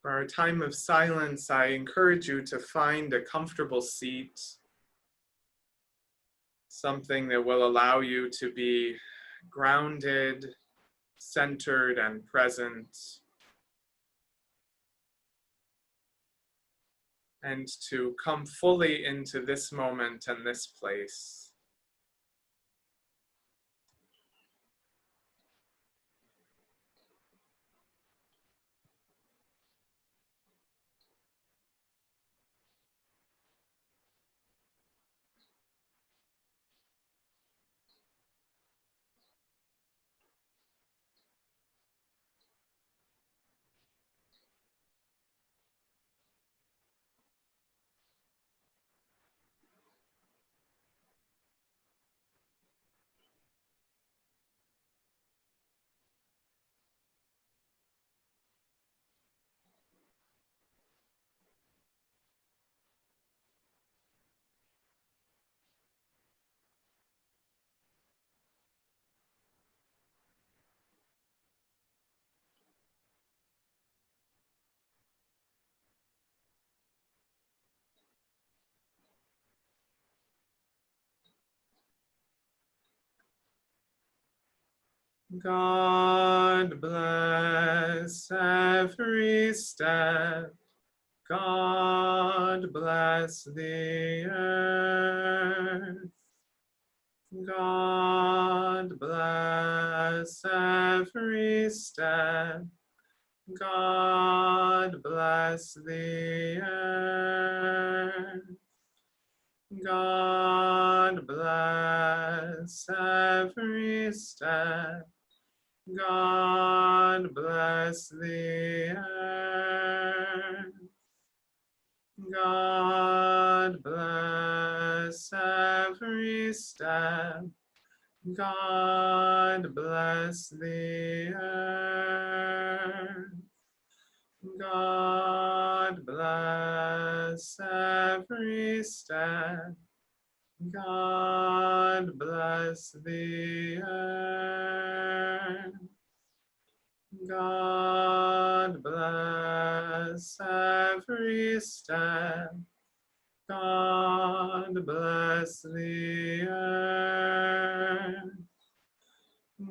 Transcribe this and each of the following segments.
For our time of silence, I encourage you to find a comfortable seat, something that will allow you to be grounded, centered, and present, and to come fully into this moment and this place. God bless every step. God bless the earth. God bless every step. God bless the earth. God bless every step. God bless the earth. God bless every step. God bless the earth. God bless every step. God bless the earth. God bless every step. God bless the earth.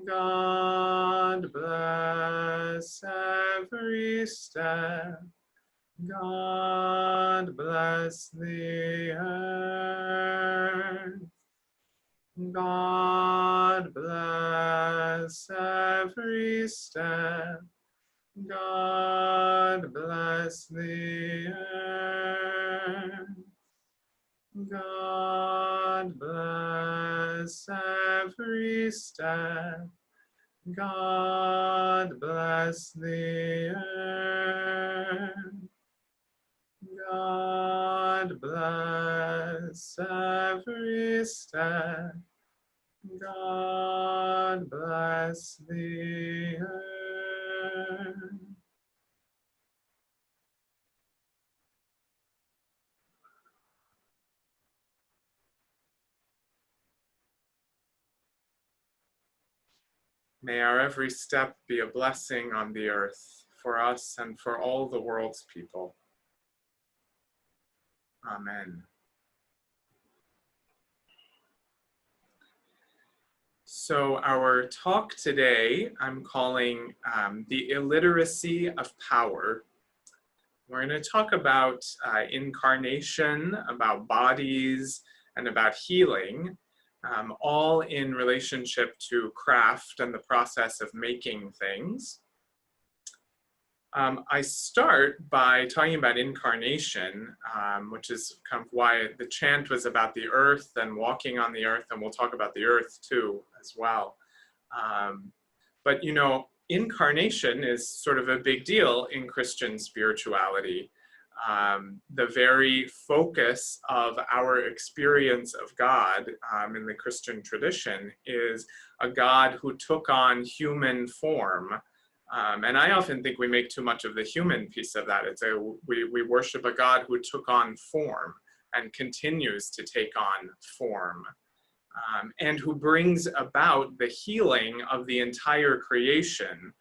God bless every step. God bless the earth. God bless every step. God bless the earth. God bless every step. God bless the earth. God bless every step. God bless the earth. May our every step be a blessing on the earth for us and for all the world's people. Amen. So our talk today, I'm calling The Illiteracy of Power. We're going to talk about incarnation, about bodies, and about healing, all in relationship to craft and the process of making things. I start by talking about incarnation, which is kind of why the chant was about the earth and walking on the earth, and we'll talk about the earth too as well. But you know, incarnation is sort of a big deal in Christian spirituality. The very focus of our experience of God in the Christian tradition is a God who took on human form. And I often think we make too much of the human piece of that. We worship a God who took on form and continues to take on form, and who brings about the healing of the entire creation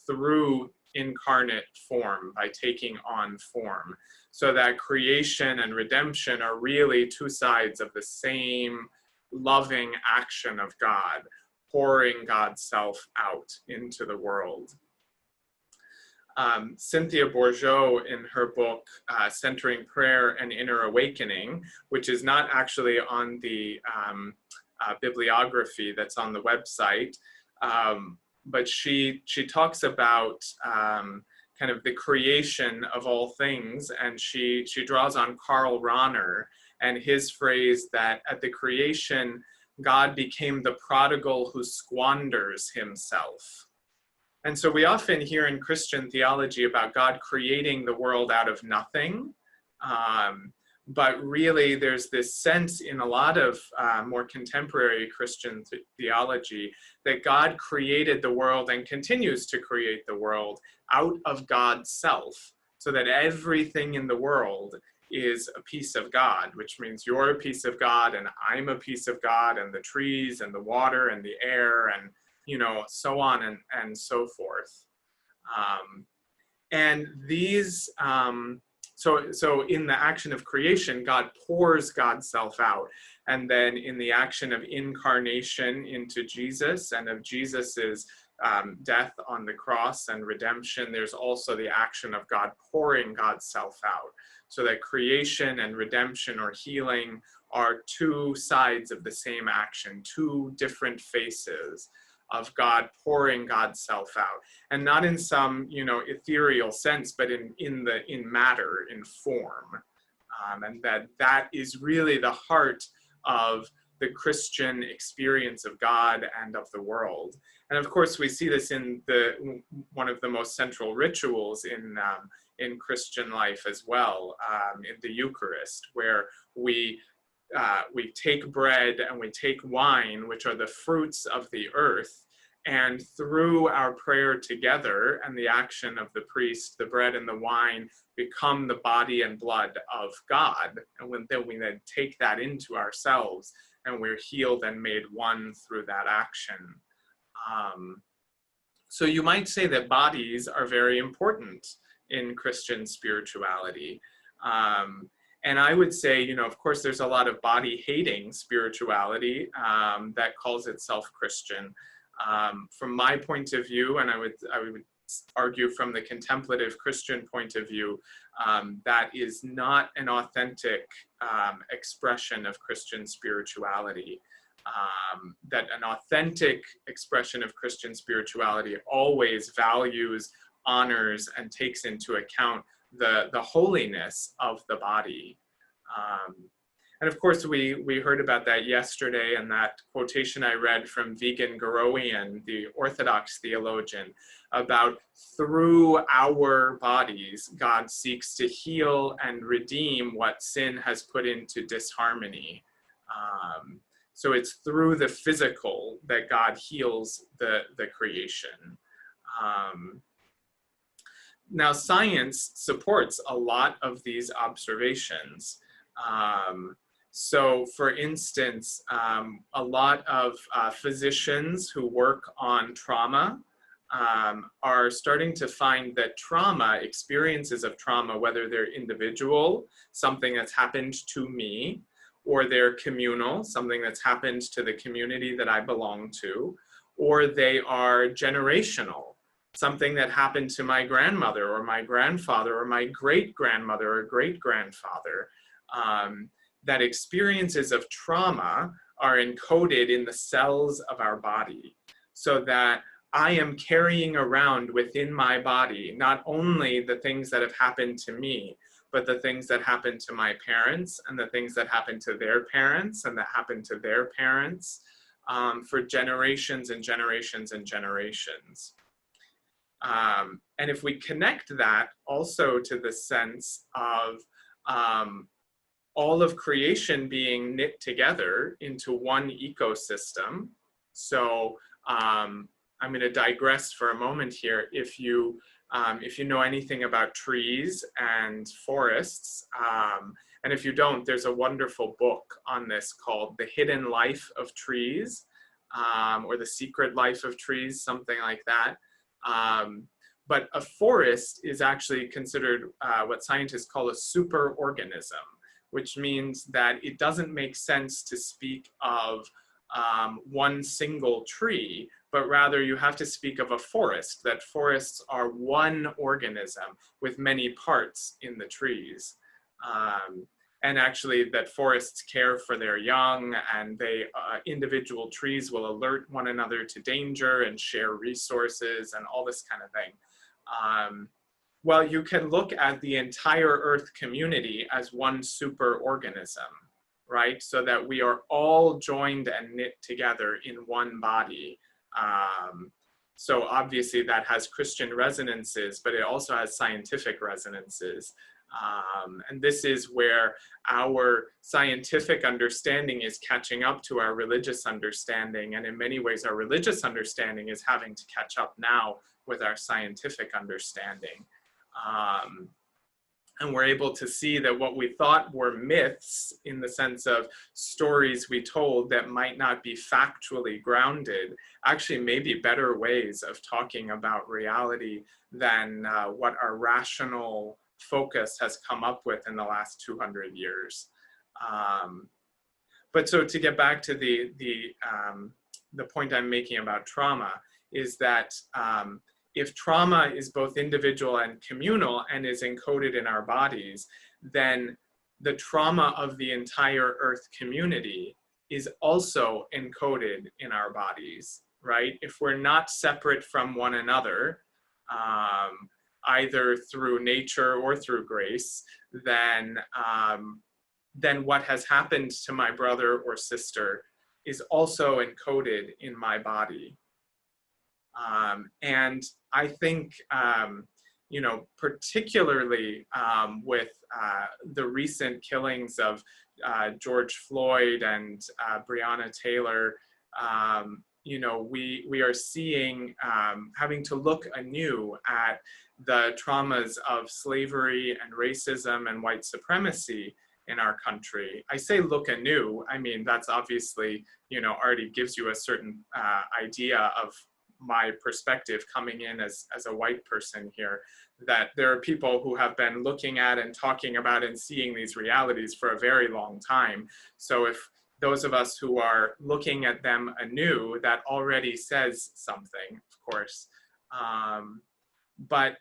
through incarnate form, by taking on form. So that creation and redemption are really two sides of the same loving action of God, pouring God's self out into the world. Cynthia Bourgeault, in her book, Centering Prayer and Inner Awakening, which is not actually on the bibliography that's on the website, but she talks about kind of the creation of all things, and she draws on Karl Rahner and his phrase that at the creation, God became the prodigal who squanders himself. And so we often hear in Christian theology about God creating the world out of nothing. But really, there's this sense in a lot of more contemporary Christian theology that God created the world and continues to create the world out of God's self, so that everything in the world is a piece of God, which means you're a piece of God and I'm a piece of God, and the trees and the water and the air and, you know, so on and so forth. And these, so in the action of creation, God pours God's self out. And then in the action of incarnation into Jesus and of Jesus's death on the cross and redemption, there's also the action of God pouring God's self out. So that creation and redemption or healing are two sides of the same action, two different faces of God pouring God's self out, and not in some, you know, ethereal sense, but in matter, in form, and that is really the heart of the Christian experience of God and of the world. And of course, we see this in one of the most central rituals in Christian life as well, in the Eucharist, where we take bread and we take wine, which are the fruits of the earth, and through our prayer together and the action of the priest, the bread and the wine become the body and blood of God. And then we take that into ourselves, and we're healed and made one through that action. So you might say that bodies are very important in Christian spirituality. And I would say, you know, of course, there's a lot of body-hating spirituality that calls itself Christian. From my point of view, and I would argue from the contemplative Christian point of view, that is not an authentic expression of Christian spirituality. That an authentic expression of Christian spirituality always values, honors, and takes into account the holiness of the body. And of course, we heard about that yesterday, and that quotation I read from Vigen Guroian, the Orthodox theologian, about through our bodies, God seeks to heal and redeem what sin has put into disharmony. So it's through the physical that God heals the creation. Now, science supports a lot of these observations. So, for instance, a lot of physicians who work on trauma are starting to find that experiences of trauma, whether they're individual, something that's happened to me, or they're communal, something that's happened to the community that I belong to, or they are generational, something that happened to my grandmother or my grandfather or my great-grandmother or great-grandfather. That experiences of trauma are encoded in the cells of our body, so that I am carrying around within my body not only the things that have happened to me, but the things that happened to my parents and the things that happened to their parents and that happened to their parents for generations and generations and generations. And if we connect that also to the sense of all of creation being knit together into one ecosystem. So I'm going to digress for a moment here. If you know anything about trees and forests, and if you don't, there's a wonderful book on this called The Hidden Life of Trees, or The Secret Life of Trees, something like that. But a forest is actually considered what scientists call a superorganism, which means that it doesn't make sense to speak of one single tree, but rather you have to speak of a forest, that forests are one organism with many parts in the trees. And actually that forests care for their young, and they individual trees will alert one another to danger and share resources and all this kind of thing. Well, you can look at the entire Earth community as one superorganism, right? So that we are all joined and knit together in one body. So obviously that has Christian resonances, but it also has scientific resonances. And this is where our scientific understanding is catching up to our religious understanding. And in many ways, our religious understanding is having to catch up now with our scientific understanding. And we're able to see that what we thought were myths, in the sense of stories we told that might not be factually grounded, actually may be better ways of talking about reality than what our rational focus has come up with in the last 200 years. But so to get back to the point I'm making about trauma, is that if trauma is both individual and communal and is encoded in our bodies, then the trauma of the entire Earth community is also encoded in our bodies, right? If we're not separate from one another, either through nature or through grace, then what has happened to my brother or sister is also encoded in my body. And I think, you know, particularly with the recent killings of George Floyd and Breonna Taylor, you know, we are seeing, having to look anew at the traumas of slavery and racism and white supremacy in our country. I say look anew, I mean, that's obviously, you know, already gives you a certain idea of my perspective coming in as a white person here, that there are people who have been looking at and talking about and seeing these realities for a very long time. So if those of us who are looking at them anew, that already says something, of course. But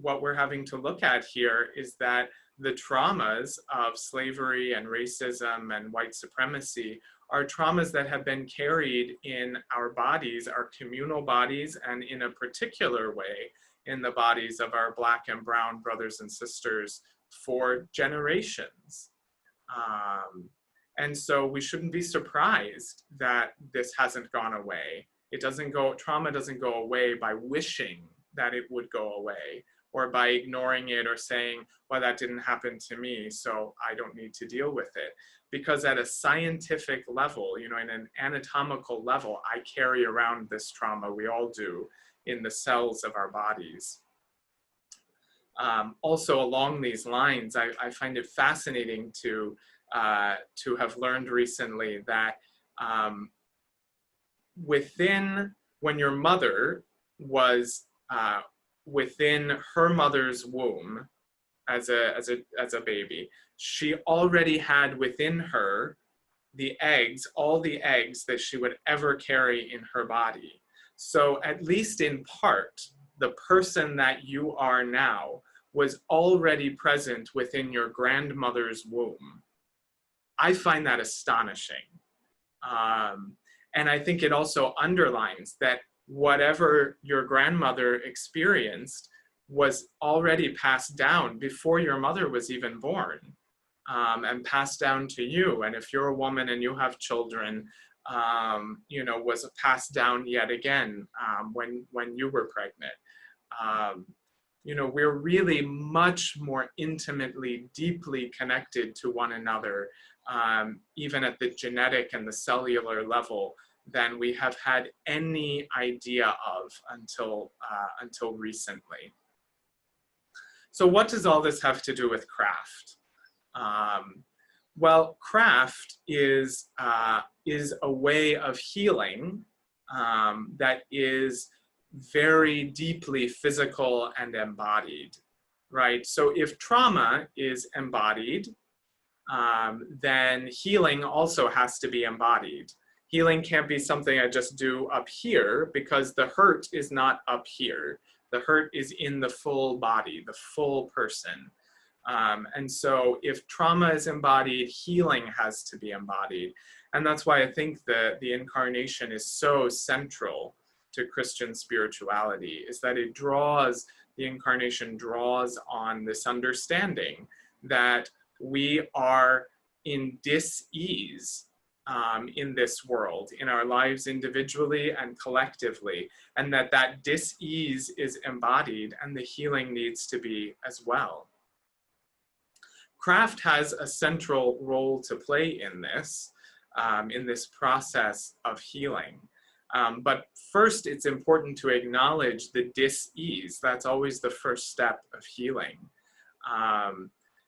what we're having to look at here is that the traumas of slavery and racism and white supremacy are traumas that have been carried in our bodies, our communal bodies, and in a particular way in the bodies of our Black and brown brothers and sisters for generations. And so we shouldn't be surprised that this hasn't gone away. Trauma doesn't go away by wishing that it would go away, or by ignoring it or saying, well, that didn't happen to me, so I don't need to deal with it. Because at a scientific level, you know, in an anatomical level, I carry around this trauma, we all do, in the cells of our bodies. Also along these lines, I find it fascinating to have learned recently that when your mother was within her mother's womb as a baby, she already had within her all the eggs that she would ever carry in her body. So at least in part, the person that you are now was already present within your grandmother's womb. I find that astonishing. And I think it also underlines that whatever your grandmother experienced was already passed down before your mother was even born, and passed down to you. And if you're a woman and you have children, you know, was passed down yet again when you were pregnant. You know, we're really much more intimately, deeply connected to one another, even at the genetic and the cellular level, than we have had any idea of until recently. So what does all this have to do with craft? Well, craft is a way of healing that is very deeply physical and embodied, right? So if trauma is embodied, then healing also has to be embodied. Healing can't be something I just do up here, because the hurt is not up here. The hurt is in the full body, the full person. And so if trauma is embodied, healing has to be embodied. And that's why I think that the Incarnation is so central to Christian spirituality, is that the Incarnation draws on this understanding that we are in dis-ease in this world, in our lives individually and collectively, and that dis-ease is embodied and the healing needs to be as well. Craft has a central role to play in this process of healing. But first, it's important to acknowledge the dis-ease. That's always the first step of healing.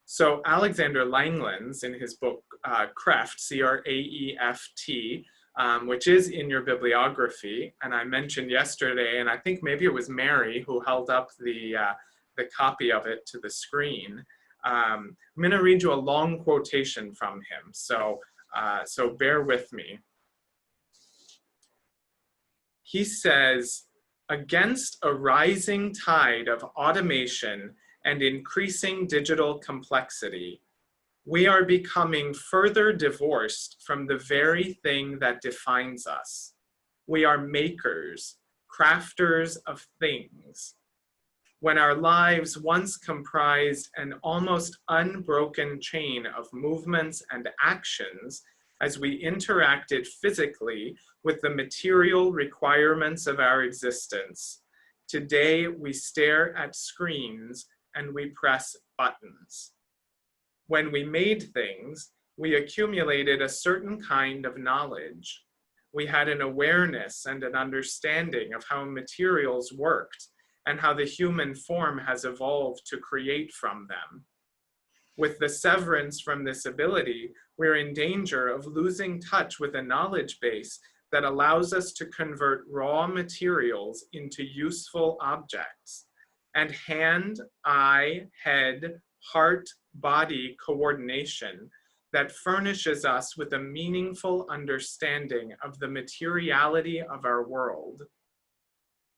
So Alexander Langlands, in his book Creft, C-R-A-E-F-T, which is in your bibliography, and I mentioned yesterday, and I think maybe it was Mary who held up the copy of it to the screen. I'm going to read you a long quotation from him, so bear with me. He says, "Against a rising tide of automation and increasing digital complexity, we are becoming further divorced from the very thing that defines us. We are makers, crafters of things. When our lives once comprised an almost unbroken chain of movements and actions, as we interacted physically with the material requirements of our existence, today we stare at screens and we press buttons. When we made things, we accumulated a certain kind of knowledge. We had an awareness and an understanding of how materials worked and how the human form has evolved to create from them. With the severance from this ability, we're in danger of losing touch with a knowledge base that allows us to convert raw materials into useful objects, and hand, eye, head, heart, body coordination that furnishes us with a meaningful understanding of the materiality of our world.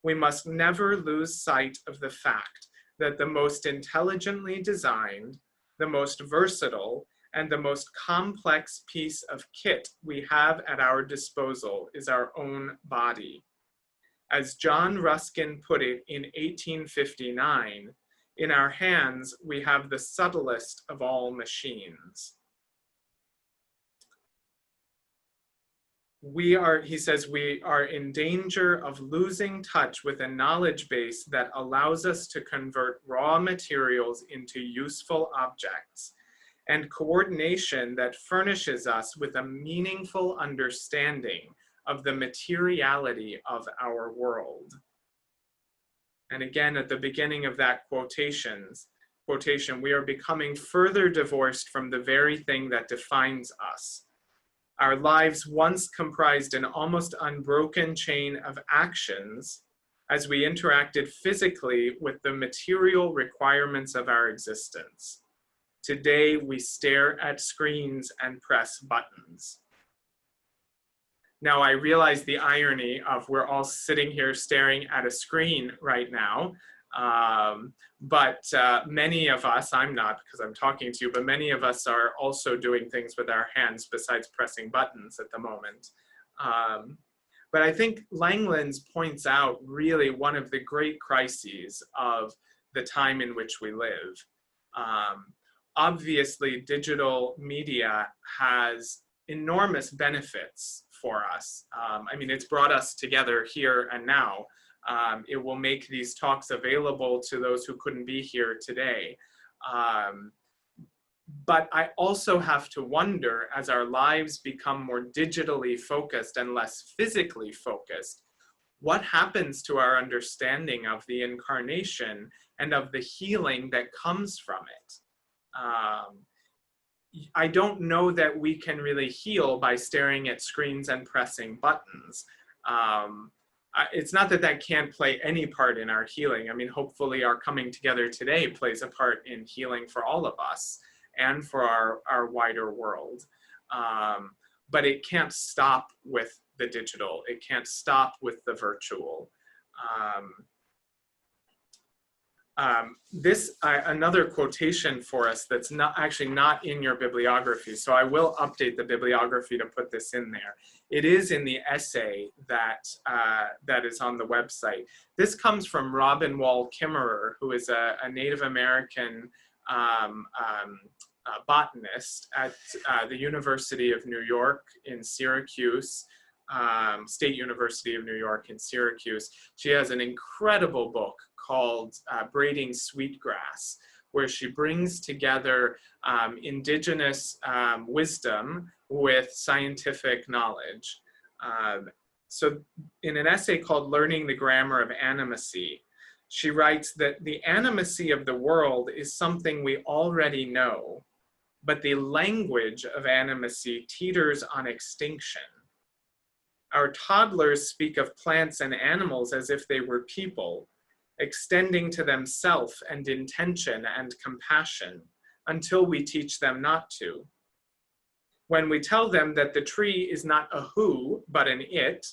We must never lose sight of the fact that the most intelligently designed, the most versatile, and the most complex piece of kit we have at our disposal is our own body. As John Ruskin put it in 1859, in our hands we have the subtlest of all machines. He says, we are in danger of losing touch with a knowledge base that allows us to convert raw materials into useful objects, and coordination that furnishes us with a meaningful understanding of the materiality of our world. And again, at the beginning of that quotation, we are becoming further divorced from the very thing that defines us. Our lives once comprised an almost unbroken chain of actions as we interacted physically with the material requirements of our existence. Today, we stare at screens and press buttons. Now, I realize the irony of we're all sitting here staring at a screen right now, but many of us, I'm not because I'm talking to you, but many of us are also doing things with our hands besides pressing buttons at the moment. But I think Langlands points out really one of the great crises of the time in which we live. Obviously, digital media has enormous benefits for us. I mean, it's brought us together here and now. It will make these talks available to those who couldn't be here today. But I also have to wonder, as our lives become more digitally focused and less physically focused, what happens to our understanding of the Incarnation and of the healing that comes from it? I don't know that we can really heal by staring at screens and pressing buttons. it's not that that can't play any part in our healing. I mean, hopefully our coming together today plays a part in healing for all of us and for our wider world. But it can't stop with the digital. It can't stop with the virtual. Another quotation for us that's not in your bibliography, so I will update the bibliography to put this in there. It is in the essay that is on the website. This comes from Robin Wall Kimmerer, who is a Native American botanist at the University of New York in Syracuse, State University of New York in Syracuse. She has an incredible book called Braiding Sweetgrass, where she brings together indigenous wisdom with scientific knowledge. So in an essay called Learning the Grammar of Animacy, she writes that the animacy of the world is something we already know, but the language of animacy teeters on extinction. Our toddlers speak of plants and animals as if they were people, extending to them self and intention and compassion until we teach them not to. When we tell them that the tree is not a who, but an it,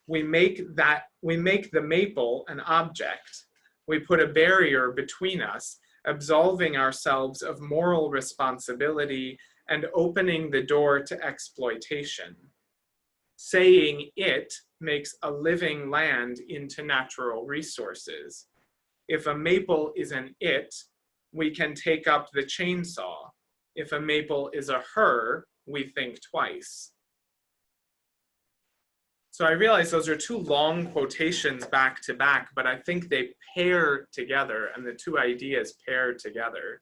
we make the maple an object. We put a barrier between us, absolving ourselves of moral responsibility and opening the door to exploitation. Saying it makes a living land into natural resources. If a maple is an it, we can take up the chainsaw. If a maple is a her, we think twice. So I realize those are two long quotations back to back, but I think they pair together and the two ideas pair together.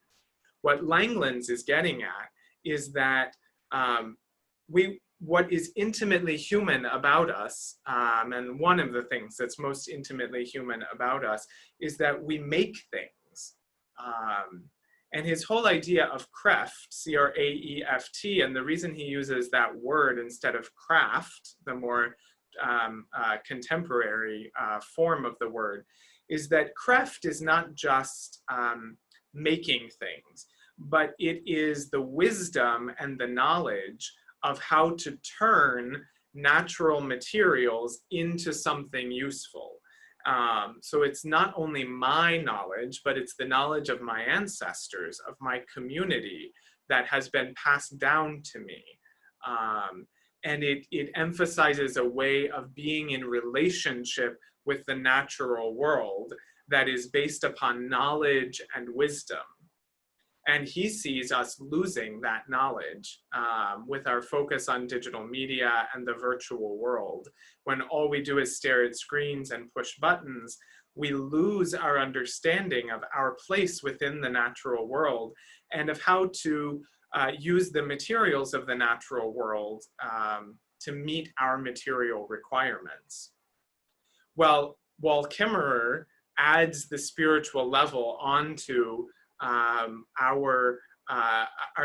What Langlands is getting at is that what is intimately human about us, and one of the things that's most intimately human about us, is that we make things. And his whole idea of creft, C-R-A-E-F-T, and the reason he uses that word instead of craft, the more contemporary form of the word, is that creft is not just making things, but it is the wisdom and the knowledge of how to turn natural materials into something useful. So it's not only my knowledge, but it's the knowledge of my ancestors, of my community, that has been passed down to me. And it emphasizes a way of being in relationship with the natural world that is based upon knowledge and wisdom. And he sees us losing that knowledge with our focus on digital media and the virtual world. When all we do is stare at screens and push buttons, we lose our understanding of our place within the natural world and of how to use the materials of the natural world to meet our material requirements. Well, Wall Kimmerer adds the spiritual level onto our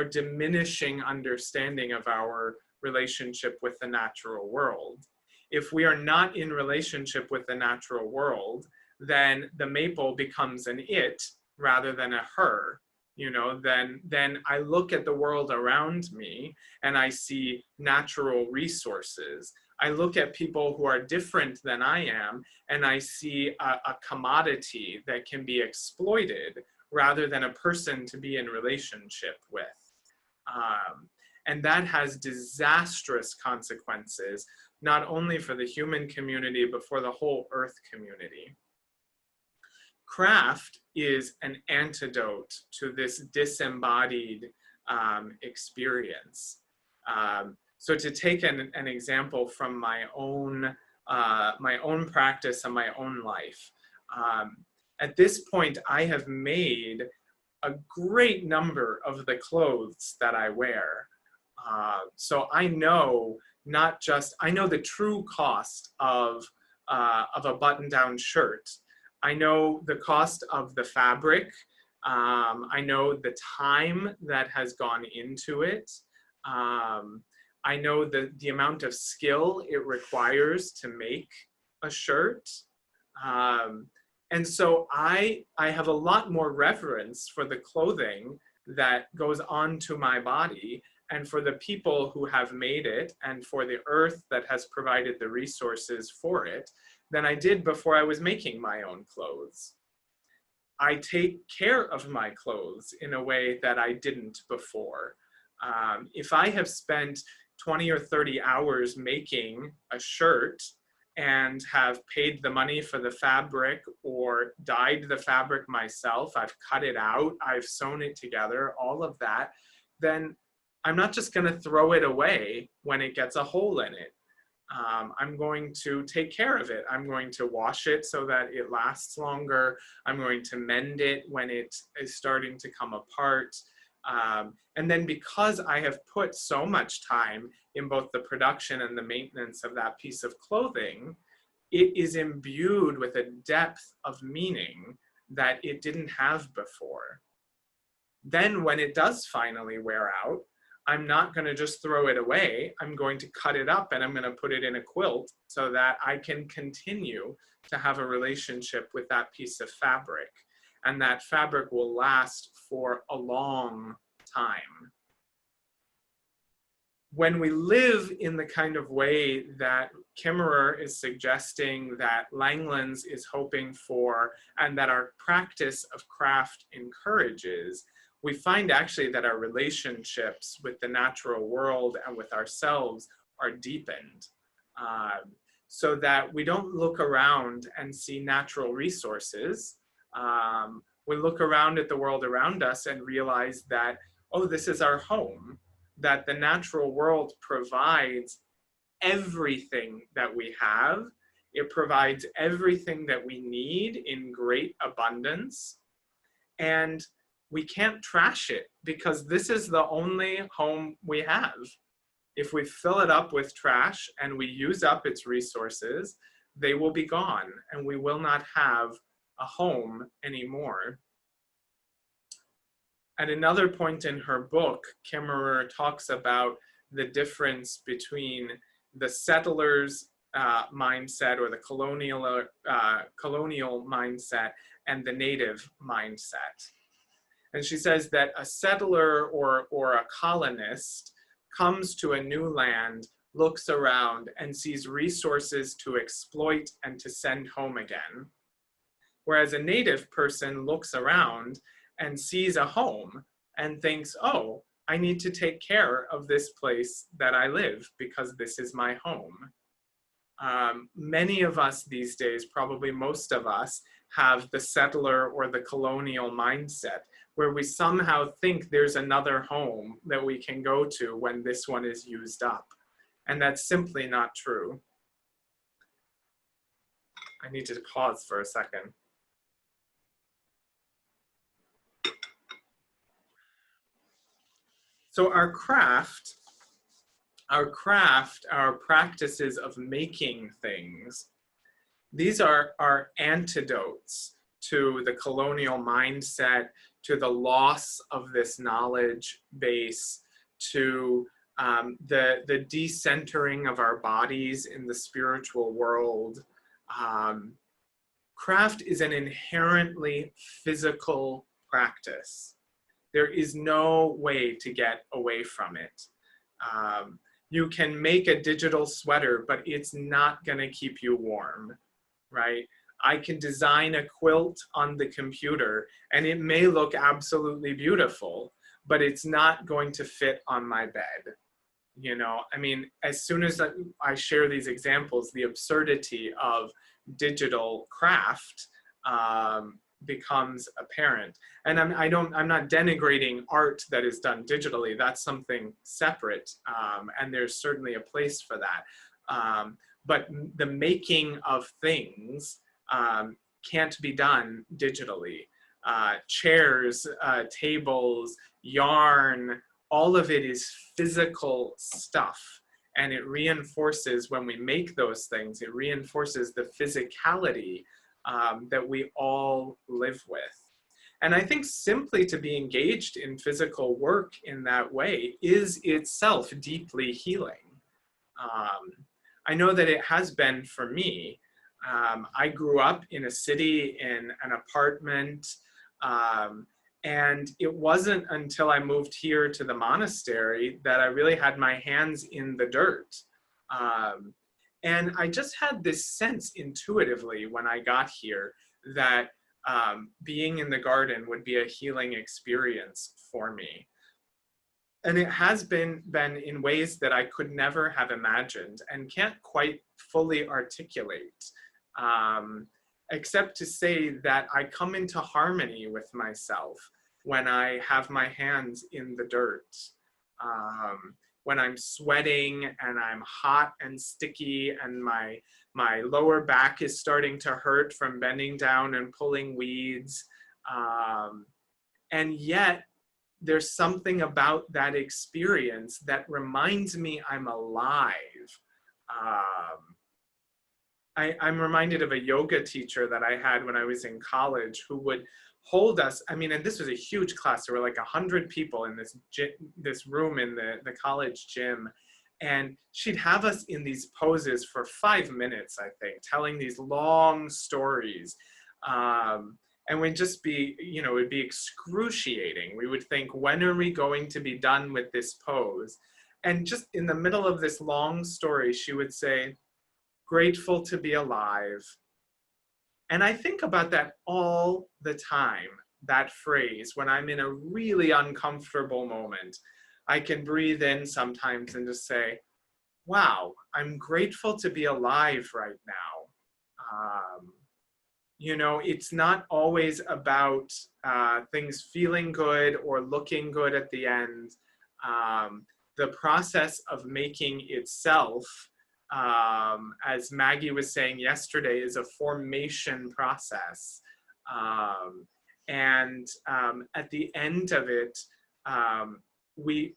diminishing understanding of our relationship with the natural world. If we are not in relationship with the natural world, then the maple becomes an it rather than a her. You know, then I look at the world around me and I see natural resources. I look at people who are different than I am and I see a commodity that can be exploited rather than a person to be in relationship with. And that has disastrous consequences, not only for the human community, but for the whole earth community. Craft is an antidote to this disembodied experience. So to take an example from my own practice and my own life, at this point, I have made a great number of the clothes that I wear. So I know I know the true cost of a button-down shirt. I know the cost of the fabric. I know the time that has gone into it. I know the amount of skill it requires to make a shirt. And so I have a lot more reverence for the clothing that goes onto my body and for the people who have made it and for the earth that has provided the resources for it than I did before I was making my own clothes. I take care of my clothes in a way that I didn't before. If I have spent 20 or 30 hours making a shirt and have paid the money for the fabric or dyed the fabric myself, I've cut it out, I've sewn it together, all of that, then I'm not just going to throw it away when it gets a hole in it. I'm going to take care of it. I'm going to wash it so that it lasts longer. I'm going to mend it when it is starting to come apart. And then because I have put so much time in both the production and the maintenance of that piece of clothing, it is imbued with a depth of meaning that it didn't have before. Then when it does finally wear out, I'm not going to just throw it away. I'm going to cut it up and I'm going to put it in a quilt so that I can continue to have a relationship with that piece of fabric. And that fabric will last for a long time. When we live in the kind of way that Kimmerer is suggesting, that Langlands is hoping for, and that our practice of craft encourages, we find actually that our relationships with the natural world and with ourselves are deepened. So that we don't look around and see natural resources. We look around at the world around us and realize that, oh, this is our home, that the natural world provides everything that we have. It provides everything that we need in great abundance. And we can't trash it because this is the only home we have. If we fill it up with trash and we use up its resources, they will be gone and we will not have a home anymore. At another point in her book, Kimmerer talks about the difference between the settler's mindset or the colonial mindset and the native mindset. And she says that a settler or a colonist comes to a new land, looks around, and sees resources to exploit and to send home again. Whereas a native person looks around and sees a home and thinks, oh, I need to take care of this place that I live because this is my home. Many of us these days, probably most of us, have the settler or the colonial mindset, where we somehow think there's another home that we can go to when this one is used up. And that's simply not true. I need to pause for a second. So our craft, our practices of making things, these are antidotes to the colonial mindset, to the loss of this knowledge base, to the decentering of our bodies in the spiritual world. Craft is an inherently physical practice. There is no way to get away from it. You can make a digital sweater, but it's not going to keep you warm, right? I can design a quilt on the computer and it may look absolutely beautiful, but it's not going to fit on my bed. You know, I mean, as soon as I share these examples, the absurdity of digital craft becomes apparent. And I'm not denigrating art that is done digitally. That's something separate, and there's certainly a place for that. But the making of things can't be done digitally. Chairs, tables, yarn, all of it is physical stuff. And it reinforces, when we make those things, it reinforces the physicality that we all live with. And I think simply to be engaged in physical work in that way is itself deeply healing. I know that it has been for me. I grew up in a city in an apartment, and it wasn't until I moved here to the monastery that I really had my hands in the dirt. And I just had this sense intuitively when I got here that being in the garden would be a healing experience for me. And it has been in ways that I could never have imagined and can't quite fully articulate, except to say that I come into harmony with myself when I have my hands in the dirt. When I'm sweating and I'm hot and sticky and my lower back is starting to hurt from bending down and pulling weeds. And yet, there's something about that experience that reminds me I'm alive. I'm reminded of a yoga teacher that I had when I was in college who would hold us. I mean, and this was a huge class. There were like 100 people in this room in the college gym. And she'd have us in these poses for 5 minutes, I think, telling these long stories. And we'd just be, you know, it'd be excruciating. We would think, when are we going to be done with this pose? And just in the middle of this long story, she would say, grateful to be alive. And I think about that all the time, that phrase, when I'm in a really uncomfortable moment. I can breathe in sometimes and just say, wow, I'm grateful to be alive right now. You know, it's not always about things feeling good or looking good at the end. The process of making itself, as Maggie was saying yesterday, is a formation process. And at the end of it, we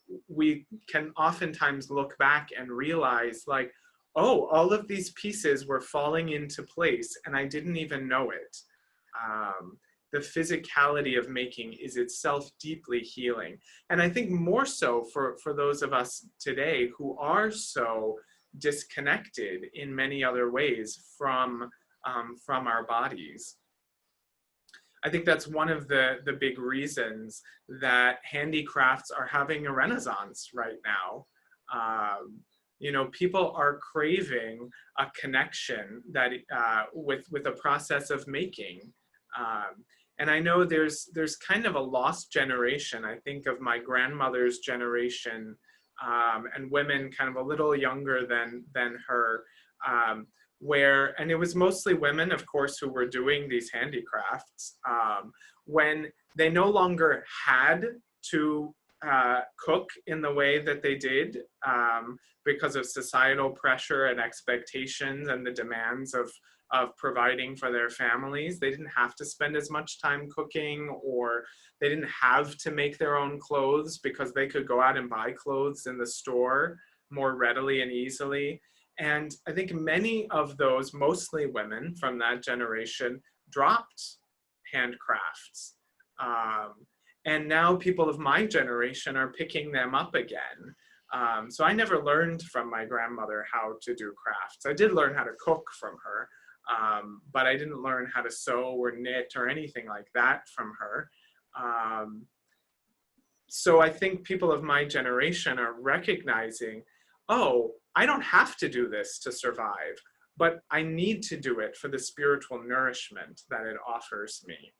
can oftentimes look back and realize, like, oh, all of these pieces were falling into place and I didn't even know it. The physicality of making is itself deeply healing. And I think more so for those of us today who are so disconnected in many other ways from our bodies. I think that's one of the big reasons that handicrafts are having a renaissance right now. You know, people are craving a connection that with a process of making. And I know there's kind of a lost generation. I think of my grandmother's generation, and women kind of a little younger than her, and it was mostly women, of course, who were doing these handicrafts, when they no longer had to cook in the way that they did, because of societal pressure and expectations and the demands of providing for their families. They didn't have to spend as much time cooking, or they didn't have to make their own clothes because they could go out and buy clothes in the store more readily and easily. And I think many of those, mostly women from that generation, dropped handcrafts. And now people of my generation are picking them up again. So I never learned from my grandmother how to do crafts. I did learn how to cook from her, but I didn't learn how to sew or knit or anything like that from her. So I think people of my generation are recognizing, oh, I don't have to do this to survive, but I need to do it for the spiritual nourishment that it offers me.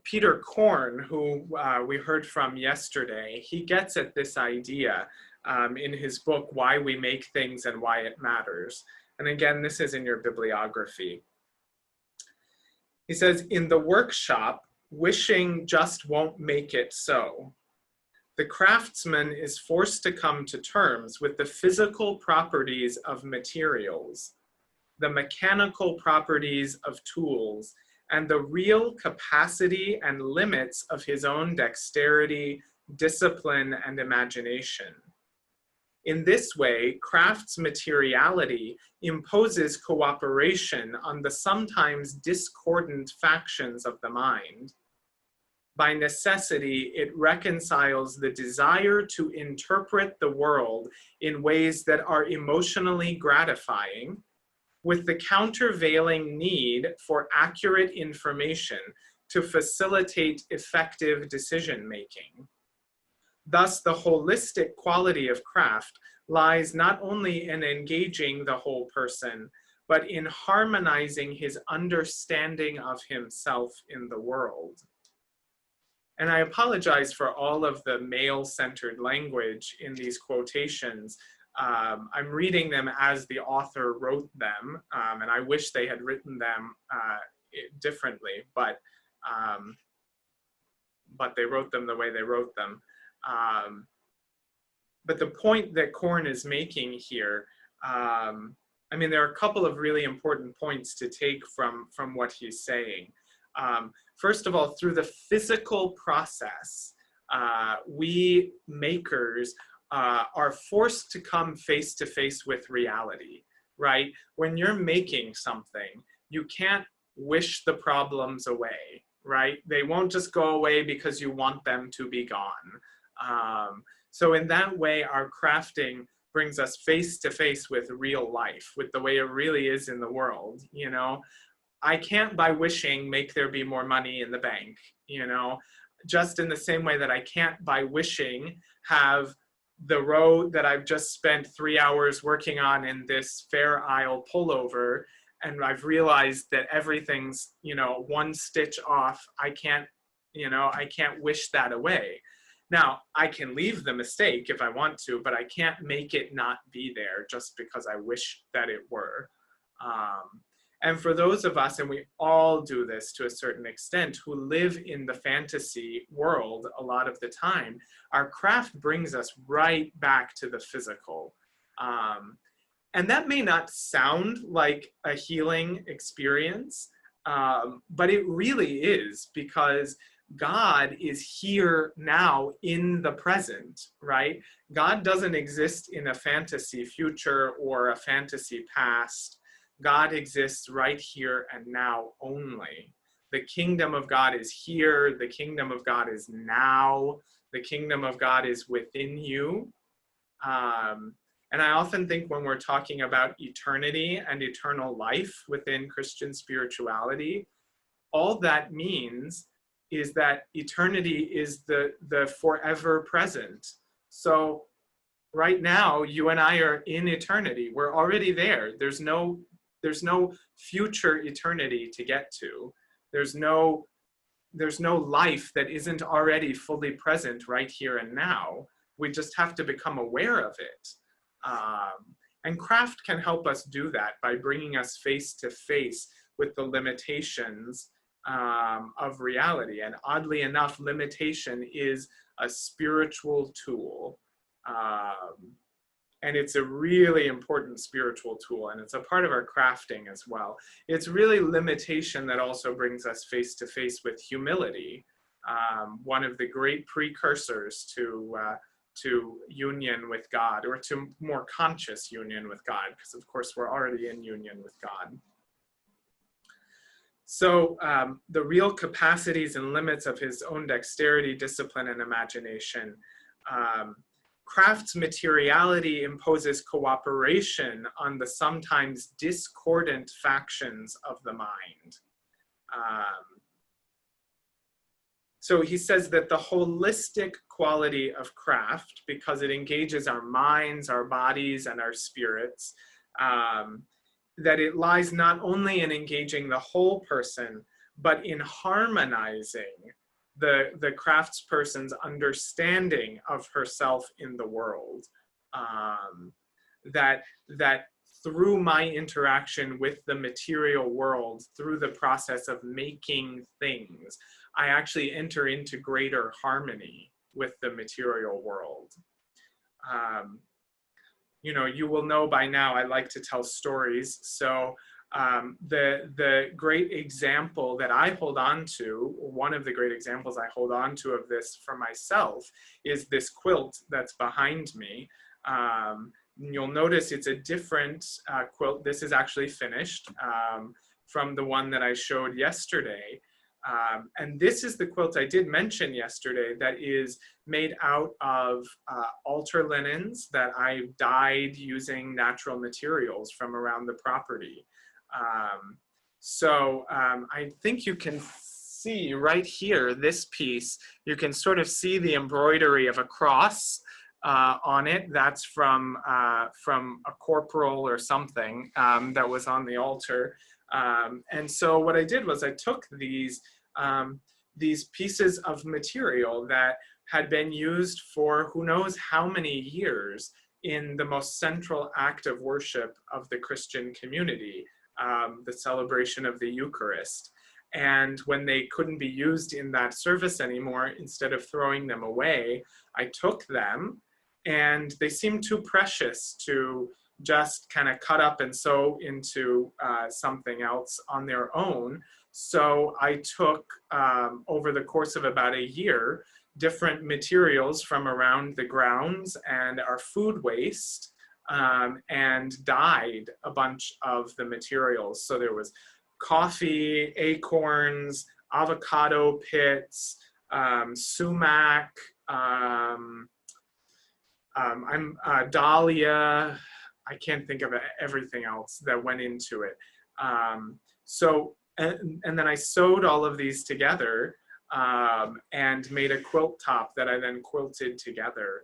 Peter Korn, who we heard from yesterday, he gets at this idea in his book, Why We Make Things and Why It Matters. And again, this is in your bibliography. He says, in the workshop, wishing just won't make it so. The craftsman is forced to come to terms with the physical properties of materials, the mechanical properties of tools, and the real capacity and limits of his own dexterity, discipline, and imagination. In this way, craft's materiality imposes cooperation on the sometimes discordant factions of the mind. by necessity, it reconciles the desire to interpret the world in ways that are emotionally gratifying with the countervailing need for accurate information to facilitate effective decision-making. Thus, the holistic quality of craft lies not only in engaging the whole person, but in harmonizing his understanding of himself in the world. And I apologize for all of the male-centered language in these quotations. I'm reading them as the author wrote them, and I wish they had written them differently, but they wrote them the way they wrote them. But the point that Korn is making here, I mean, there are a couple of really important points to take from what he's saying. First of all, through the physical process, we makers are forced to come face to face with reality, right? When you're making something, you can't wish the problems away, right? They won't just go away because you want them to be gone. So in that way, our crafting brings us face to face with real life, with the way it really is in the world, you know? I can't, by wishing, make there be more money in the bank, you know? Just in the same way that I can't, by wishing, have the row that I've just spent 3 hours working on in this Fair Isle pullover, and I've realized that everything's, you know, one stitch off. I can't, you know, I can't wish that away. Now, I can leave the mistake if I want to, but I can't make it not be there just because I wish that it were. And for those of us, and we all do this to a certain extent, who live in the fantasy world a lot of the time, our craft brings us right back to the physical. And that may not sound like a healing experience, but it really is, because God is here now in the present, right? God doesn't exist in a fantasy future or a fantasy past. God exists right here and now only. The kingdom of God is here. The kingdom of God is now. The kingdom of God is within you. And I often think when we're talking about eternity and eternal life within Christian spirituality, all that means is that eternity is the forever present. So right now, you and I are in eternity. We're already there. There's no future eternity to get to. There's no life that isn't already fully present right here and now. We just have to become aware of it. And craft can help us do that by bringing us face to face with the limitations of reality. And oddly enough, limitation is a spiritual tool. And it's a really important spiritual tool, and it's a part of our crafting as well. It's really limitation that also brings us face to face with humility, one of the great precursors to union with God, or to more conscious union with God, because of course we're already in union with God. So the real capacities and limits of his own dexterity, discipline, and imagination. Craft's materiality imposes cooperation on the sometimes discordant factions of the mind. So he says that the holistic quality of craft, because it engages our minds, our bodies, and our spirits, that it lies not only in engaging the whole person, but in harmonizing the craftsperson's understanding of herself in the world. That through my interaction with the material world, through the process of making things, I actually enter into greater harmony with the material world. You know, you will know by now I like to tell stories. So the great example that I hold on to, one of the great examples I hold on to of this for myself, is this quilt that's behind me. You'll notice it's a different quilt. This is actually finished from the one that I showed yesterday. And this is the quilt I did mention yesterday that is made out of altar linens that I dyed using natural materials from around the property. I think you can see right here, this piece, you can sort of see the embroidery of a cross on it. That's from a corporal or something that was on the altar. And so what I did was I took these pieces of material that had been used for who knows how many years in the most central act of worship of the Christian community, the celebration of the Eucharist. And when they couldn't be used in that service anymore, instead of throwing them away, I took them, and they seemed too precious to just kind of cut up and sew into something else on their own. So I took, over the course of about a year, different materials from around the grounds and our food waste, and dyed a bunch of the materials. So there was coffee, acorns, avocado pits, sumac, dahlia. I can't think of everything else that went into it. And then I sewed all of these together and made a quilt top that I then quilted together.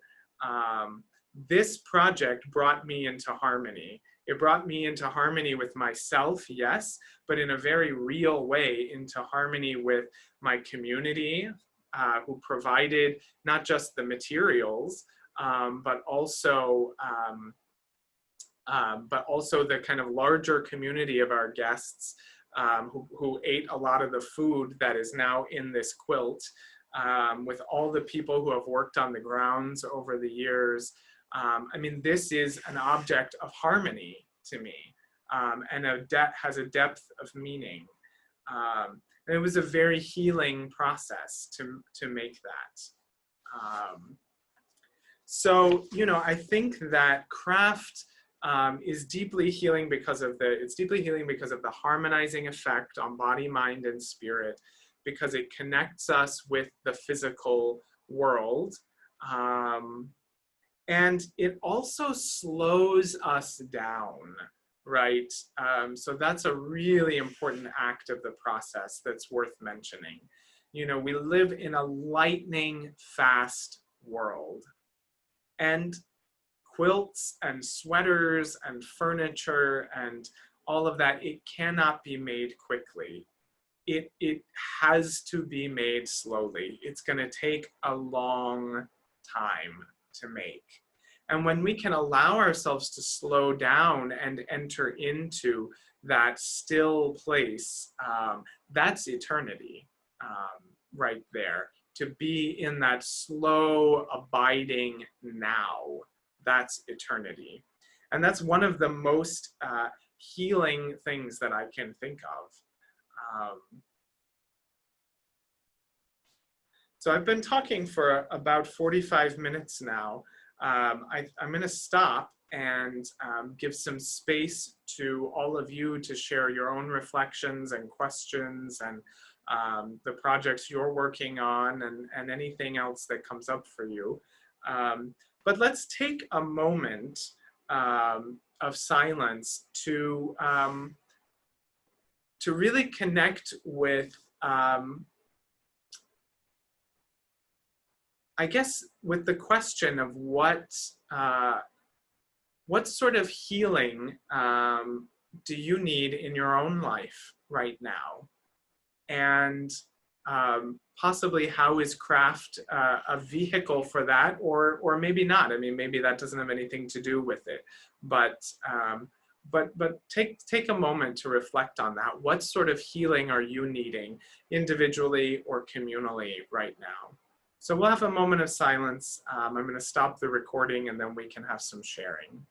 This project brought me into harmony. It brought me into harmony with myself, yes, but in a very real way into harmony with my community, who provided not just the materials, but also the kind of larger community of our guests, who ate a lot of the food that is now in this quilt, with all the people who have worked on the grounds over the years. I mean, this is an object of harmony to me, and has a depth of meaning. And it was a very healing process to make that. So, I think that craft is deeply healing because of the harmonizing effect on body, mind, and spirit, because it connects us with the physical world. And it also slows us down, right? So that's a really important act of the process that's worth mentioning. We live in a lightning fast world, and quilts and sweaters and furniture and all of that, it cannot be made quickly. It has to be made slowly. It's going to take a long time to make. And when we can allow ourselves to slow down and enter into that still place, that's eternity, right there. To be in that slow, abiding now, that's eternity. And that's one of the most healing things that I can think of. So I've been talking for about 45 minutes now. I'm going to stop and give some space to all of you to share your own reflections and questions and the projects you're working on and anything else that comes up for you. But let's take a moment of silence to really connect with, I guess, with the question of what sort of healing do you need in your own life right now? And possibly how is craft a vehicle for that, or maybe not. I mean, maybe that doesn't have anything to do with it. But take a moment to reflect on that. What sort of healing are you needing individually or communally right now? So we'll have a moment of silence. I'm going to stop the recording and then we can have some sharing.